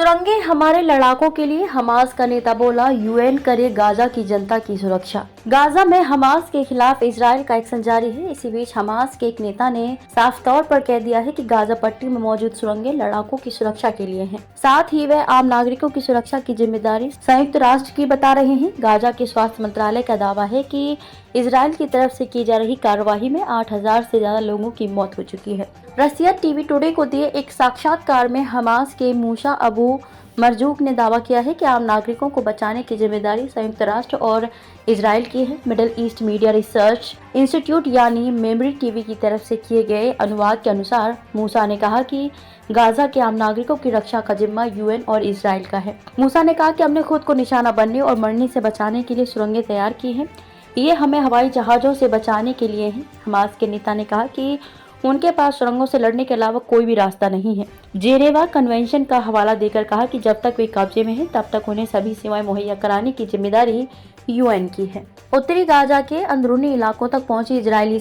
सुरंगें हमारे लड़ाकों के लिए, हमास का नेता बोला। यूएन करे गाजा की जनता की सुरक्षा। गाजा में हमास के खिलाफ इजराइल का एक्शन जारी है। इसी बीच हमास के एक नेता ने साफ तौर पर कह दिया है कि गाजा पट्टी में मौजूद सुरंगें लड़ाकों की सुरक्षा के लिए हैं। साथ ही वह आम नागरिकों की सुरक्षा की जिम्मेदारी संयुक्त राष्ट्र की बता रहे हैं। गाजा के स्वास्थ्य मंत्रालय का दावा है कि इजराइल की तरफ से की जा रही कार्रवाई में 8,000 से ज्यादा लोगों की मौत हो चुकी है। रसिया टीवी टुडे को दिए एक साक्षात्कार में हमास के मूसा अबू मरजूक ने दावा किया है कि आम नागरिकों को बचाने की जिम्मेदारी संयुक्त राष्ट्र और इजराइल की है। Middle east media research institute यानी मेमरी टीवी की तरफ से किए गए अनुवाद के अनुसार मूसा ने कहा कि गाजा के आम नागरिकों की रक्षा का जिम्मा यूएन और इजराइल का है। मूसा ने कहा कि हमने खुद को निशाना बनने और मरने से बचाने के लिए सुरंगें तैयार की हैं। ये हमें हवाई जहाजों से बचाने के लिए है। हमास के नेता ने कहा कि उनके पास सुरंगों से लड़ने के अलावा कोई भी रास्ता नहीं है। जेनेवा कन्वेंशन का हवाला देकर कहा कि जब तक वे कब्जे में हैं, तब तक उन्हें सभी सेवाएं मुहैया कराने की जिम्मेदारी यूएन की है। उत्तरी गाजा के अंदरूनी इलाकों तक पहुंची इजरायली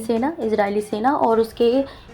सेना और उसके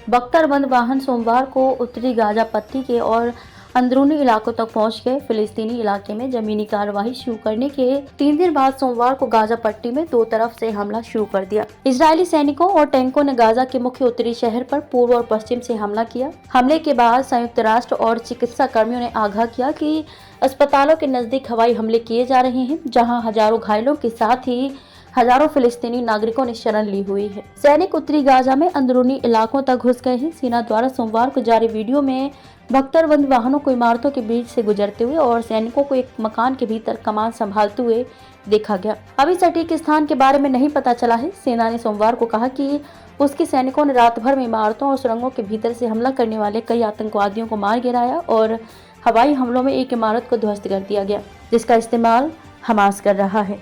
बख्तरबंद वाहन सोमवार को उत्तरी गाजा पट्टी के और अंदरूनी इलाकों तक पहुंच गए। फिलिस्तीनी इलाके में जमीनी कार्रवाई शुरू करने के 3 दिन बाद सोमवार को गाजा पट्टी में 2 तरफ से हमला शुरू कर दिया। इजरायली सैनिकों और टैंकों ने गाजा के मुख्य उत्तरी शहर पर पूर्व और पश्चिम से हमला किया। हमले के बाद संयुक्त राष्ट्र और चिकित्सा कर्मियों ने आगाह किया कि अस्पतालों के नजदीक हवाई हमले किए जा रहे हैं, जहाँ हजारों घायलों के साथ ही हजारों फिलिस्तीनी नागरिकों ने शरण ली हुई है। सैनिक उत्तरी गाजा में अंदरूनी इलाकों तक घुस गए हैं। सेना द्वारा सोमवार को जारी वीडियो में बख्तरबंद वाहनों को इमारतों के बीच से गुजरते हुए और सैनिकों को एक मकान के भीतर कमान संभालते हुए देखा गया। अभी सटीक स्थान के बारे में नहीं पता चला है। सेना ने सोमवार को कहा कि उसके सैनिकों ने रात भर में इमारतों और सुरंगों के भीतर से हमला करने वाले कई आतंकवादियों को मार गिराया और हवाई हमलों में एक इमारत को ध्वस्त कर दिया गया, जिसका इस्तेमाल हमास कर रहा है।